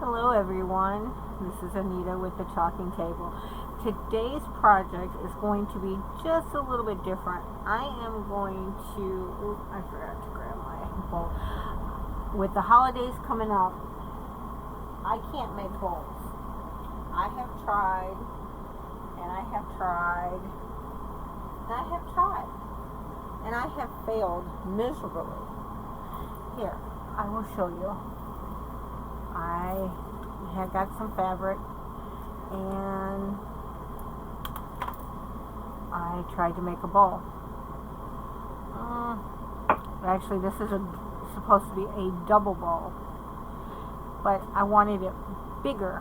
Hello everyone, this is Anita with the Chalking Table. Today's project is going to be just a little bit different. I am going to, I forgot to grab my bowl. With the holidays coming up, I can't make bowls. I have tried, and I have tried, and I have tried, and I have failed miserably. Here, I will show you. I had got some fabric and I tried to make a bowl. Actually, this is supposed to be a double bowl, but I wanted it bigger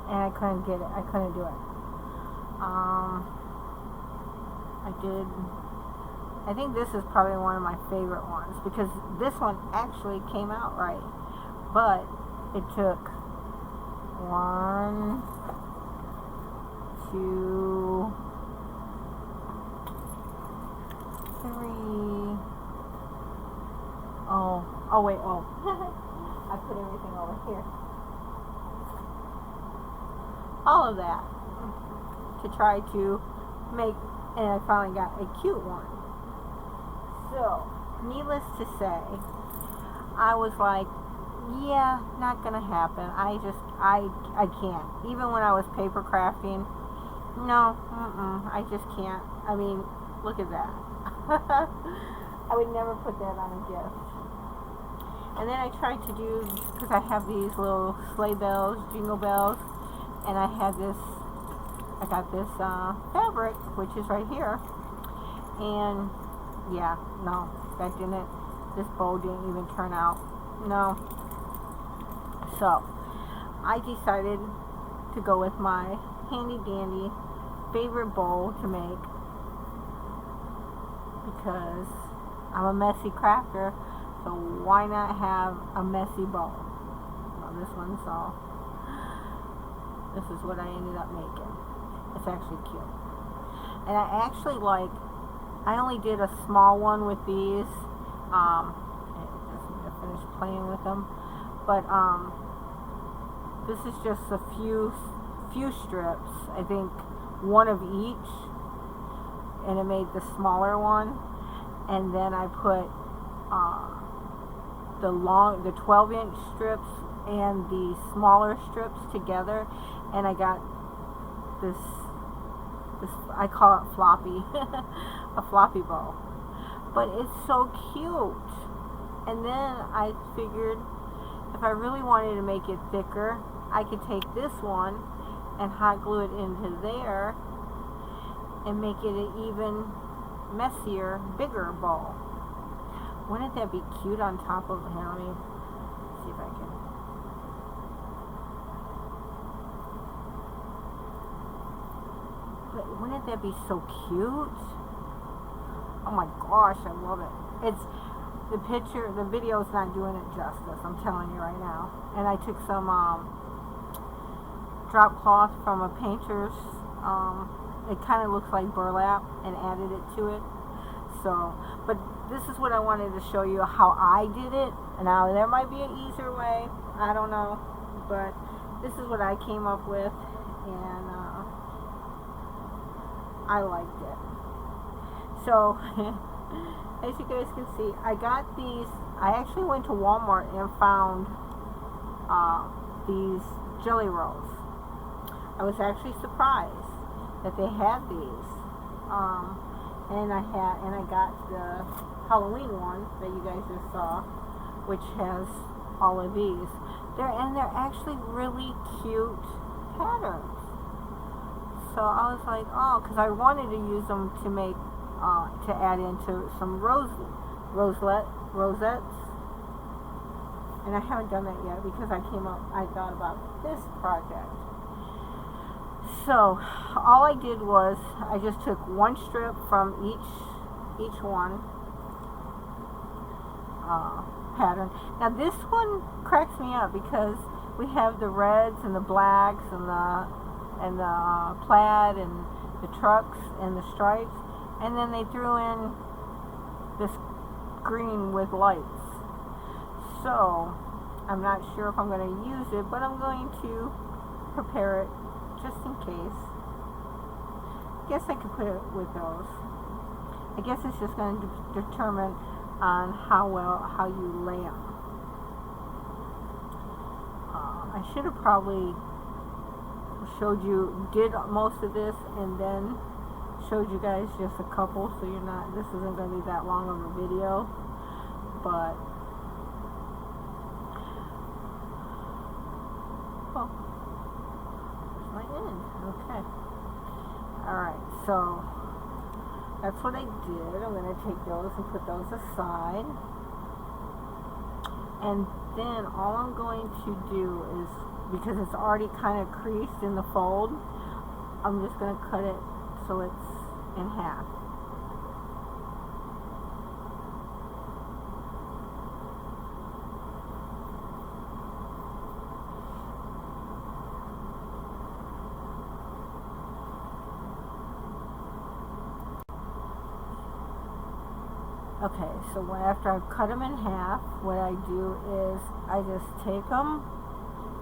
and I couldn't get it. I couldn't do it. I think this is probably one of my favorite ones because this one actually came out right, but it took 1, 2, 3. Oh wait, I put everything over here. All of that to try to make, and I finally got a cute one. So, needless to say, I was like, yeah, not gonna happen. I can't. Even when I was paper crafting, no, I just can't. I mean, look at that. I would never put that on a gift. And then I tried to do, because I have these little sleigh bells, jingle bells, and I got this fabric, which is right here, and yeah, no, this bow didn't even turn out. No. So, I decided to go with my handy dandy favorite bowl to make because I'm a messy crafter, so why not have a messy bowl? Well, this is what I ended up making. It's actually cute. And I only did a small one with these. I just need to finish playing with them. But, this is just a few strips. I think one of each, and it made the smaller one. And then I put the 12-inch strips and the smaller strips together, and I got this I call it floppy, a floppy bowl. But it's so cute. And then I figured, if I really wanted to make it thicker, I could take this one and hot glue it into there and make it an even messier, bigger bowl. Wouldn't that be cute on top of, here, let me see if I can. But wouldn't that be so cute? Oh my gosh, I love it. The video's not doing it justice, I'm telling you right now. And I took some drop cloth from a painter's, it kind of looks like burlap, and added it to it. So, but this is what I wanted to show you how I did it. Now, there might be an easier way, I don't know, but this is what I came up with, and I liked it. So, as you guys can see, I got these. I actually went to Walmart and found these jelly rolls. I was actually surprised that they had these. And I got the Halloween one that you guys just saw, which has all of these. They're actually really cute patterns. So I was like, oh, because I wanted to use them to make, to add into some rosettes. And I haven't done that yet because I thought about this project. So, all I did was, I just took one strip from each one pattern. Now this one cracks me up because we have the reds and the blacks and the plaid and the trucks and the stripes, and then they threw in this green with lights. So I'm not sure if I'm going to use it, but I'm going to prepare it just in case. I guess I could put it with those. I guess it's just going to determine on how you lay them. I should have probably did most of this and then showed you guys just a couple, so this isn't going to be that long of a video, but oh, there's my end. Okay. Alright, so that's what I did. I'm going to take those and put those aside. And then all I'm going to do is, because it's already kind of creased in the fold, I'm just going to cut it so it's in half. Okay, so after I've cut them in half, what I do is I just take them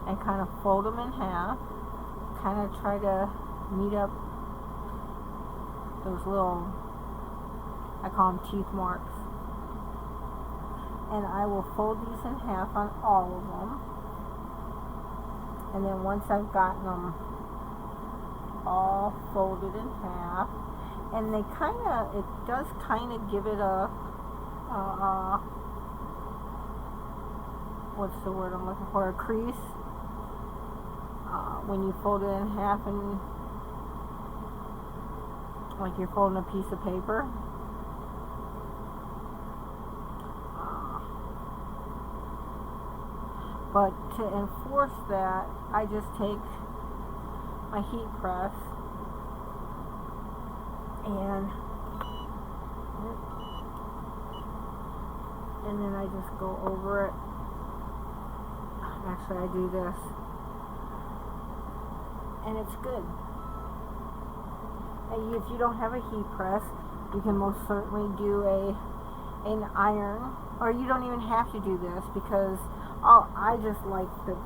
and kind of fold them in half, kind of try to meet up those little, I call them teeth marks, and I will fold these in half on all of them, and then once I've gotten them all folded in half, and it does kind of give it a what's the word I'm looking for, a crease, when you fold it in half, and like you're folding a piece of paper. But to enforce that, I just take my heat press and then I just go over it. Actually, I do this, and it's good. And if you don't have a heat press, you can most certainly do an iron, or you don't even have to do this, because I just like the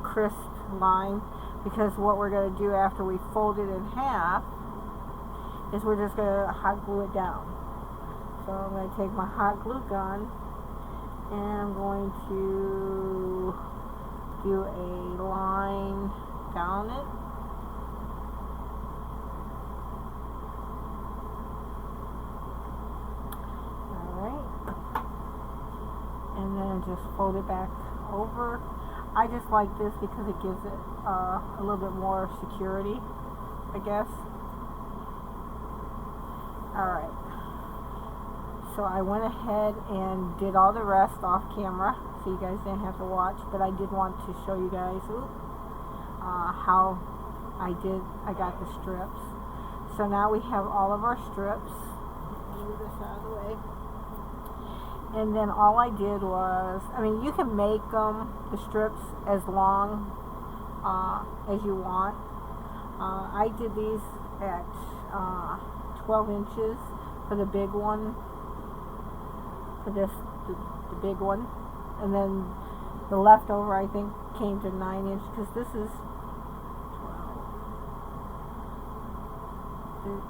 crisp line, because what we're going to do after we fold it in half is we're just going to hot glue it down. So I'm going to take my hot glue gun and I'm going to do a line down it. Alright. And then just fold it back over. I just like this because it gives it a little bit more security, I guess. Alright. So I went ahead and did all the rest off camera, so you guys didn't have to watch, but I did want to show you guys how I got the strips. So now we have all of our strips. Move this out of the way. And then all I did was, you can make the strips as long as you want. I did these at 12 inches for the big one, for the big one, and then the leftover I think came to 9 inches, because this is 12, 13,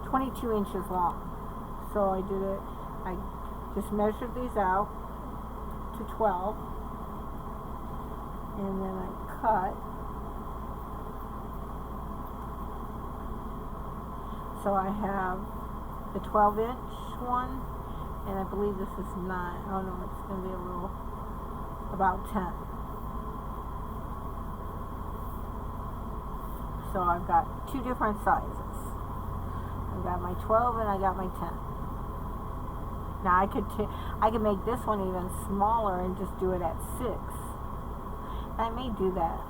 22 inches long. So I just measured these out to 12, and then I cut. So I have the 12-inch one, and I believe this is 9. Oh no, it's going to be about 10. So I've got two different sizes. I've got my 12 and I got my 10. Now I could make this one even smaller and just do it at 6. I may do that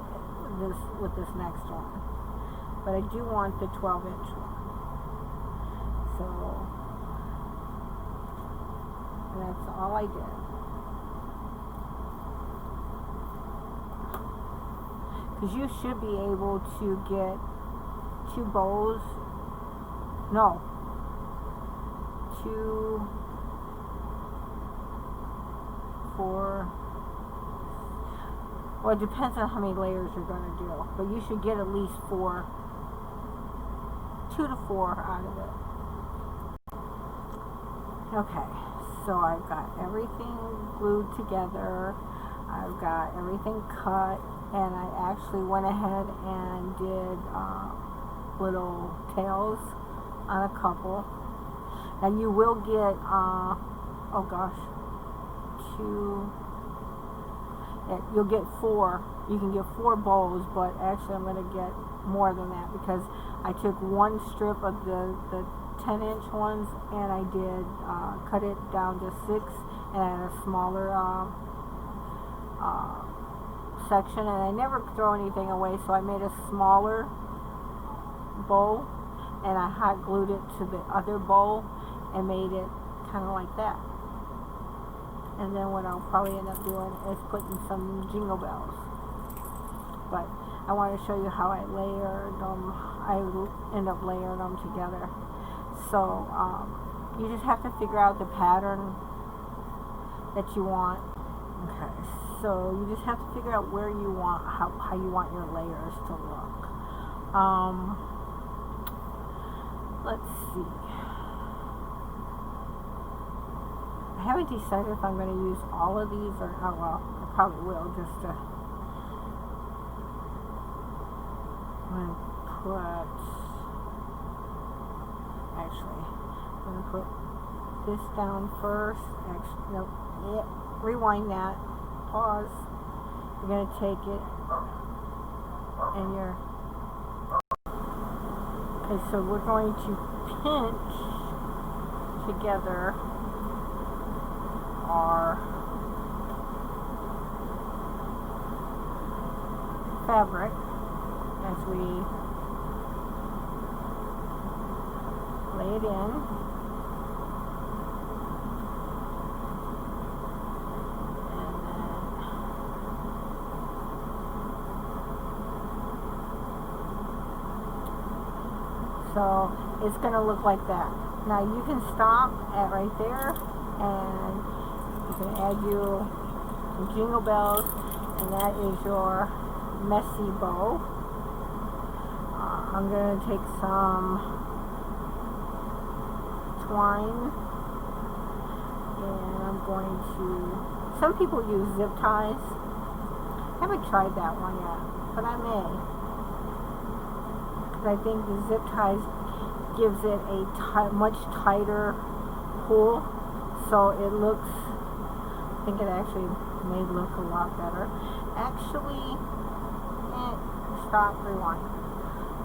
with this next one, but I do want the 12-inch one. So that's all I did. Because you should be able to get 2 bows. No. 2, 4. Well, it depends on how many layers you're going to do. But you should get at least 4. 2 to 4 out of it. Okay, so I've got everything glued together. I've got everything cut, and I actually went ahead and did little tails on a couple. And you will get, oh gosh, 2, yeah, you'll get 4. You can get 4 bows, but actually I'm going to get more than that because I took 1 strip of the 10-inch ones and I did cut it down to 6 and I had a smaller section, and I never throw anything away, so I made a smaller bow and I hot glued it to the other bow and made it kind of like that. And then what I'll probably end up doing is putting some jingle bells. But I want to show you how I layered them. I end up layering them together. So you just have to figure out the pattern that you want. Okay, so you just have to figure out where you want, how you want your layers to look. Let's see. I haven't decided if I'm going to use all of these or, oh well, I probably will just to, I'm going to put, actually, I'm going to put this down first. Actually, nope, yeah, rewind that, pause. You're going to take it and you're, okay, so we're going to pinch together our fabric as we lay it in. And then so it's going to look like that. Now you can stop at right there and you can add you some jingle bells, and that is your messy bow. I'm going to take some twine, and I'm going to, some people use zip ties. I haven't tried that one yet, but I may. Because I think the zip ties gives it a much tighter pull, so it looks, I think it actually may look a lot better. Actually, stop, rewind.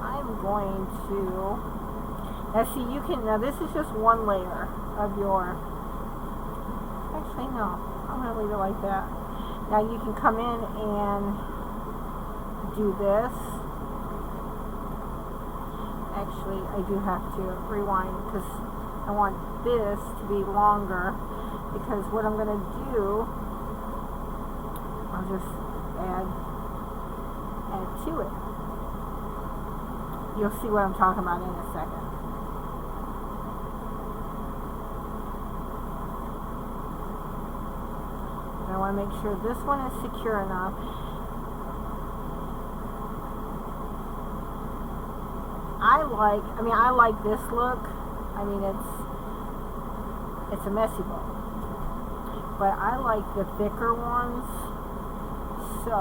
I'm going to, now see you can, now this is just one layer of your, actually no, I'm going to leave it like that. Now you can come in and do this. Actually, I do have to rewind because I want this to be longer, because what I'm going to do, I'll just add to it. You'll see what I'm talking about in a second. And I want to make sure this one is secure enough. I like this look. I mean, it's a messy bow, but I like the thicker ones. So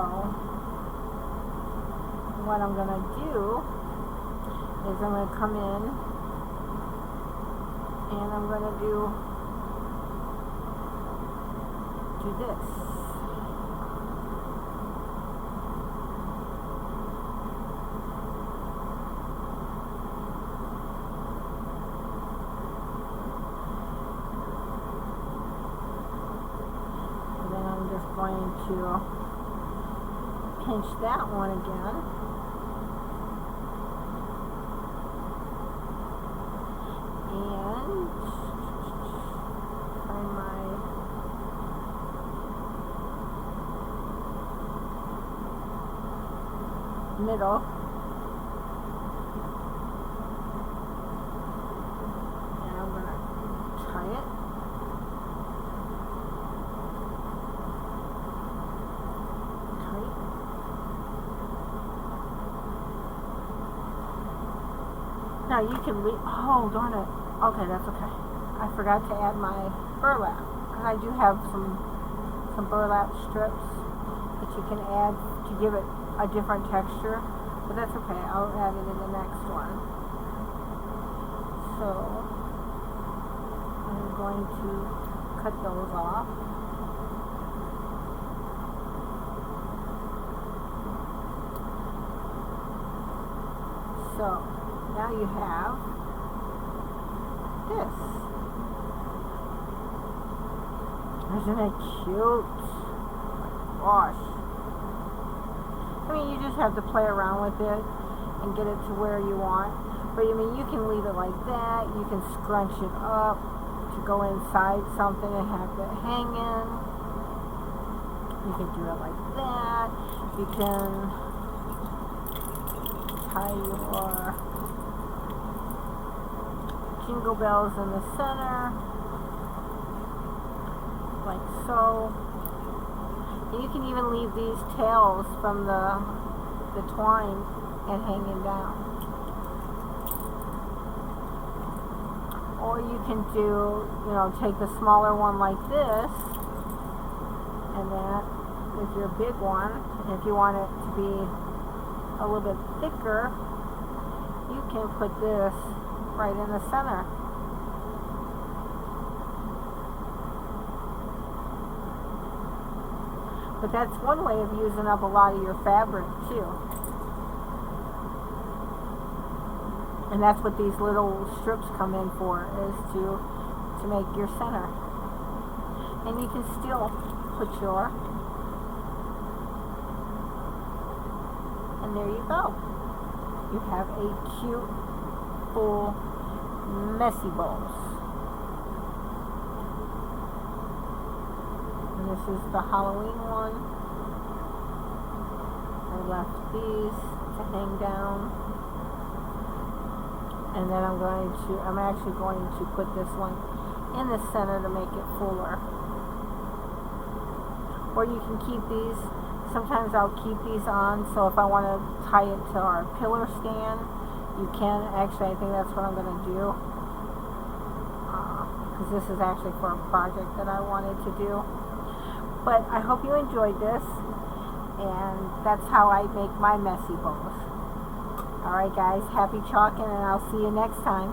what I'm going to do is I'm going to come in and I'm going to do this. And then I'm just going to pinch that one again. And find my middle. Now you can leave. Oh, darn it. Okay, that's okay. I forgot to add my burlap. And I do have some burlap strips that you can add to give it a different texture. But that's okay. I'll add it in the next one. So I'm going to cut those off. So now you have this. Isn't it cute? Oh my gosh. I mean, you just have to play around with it and get it to where you want. But I mean, you can leave it like that. You can scrunch it up to go inside something and have it hang in. You can do it like that. You can tie your jingle bells in the center, like so. And you can even leave these tails from the twine and hanging down. Or you can do, take the smaller one like this, and that with your big one. And if you want it to be a little bit thicker, you can put this right in the center. But that's one way of using up a lot of your fabric too. And that's what these little strips come in for, is to make your center. And you can still put your, and there you go. You have a cute, full, messy bows. And this is the Halloween one. I left these to hang down. And then I'm actually going to put this one in the center to make it fuller. Or you can keep these. Sometimes I'll keep these on, so if I want to tie it to our pillar stand, you can. Actually, I think that's what I'm going to do. Because this is actually for a project that I wanted to do. But I hope you enjoyed this. And that's how I make my messy bows. Alright guys, happy chalking, and I'll see you next time.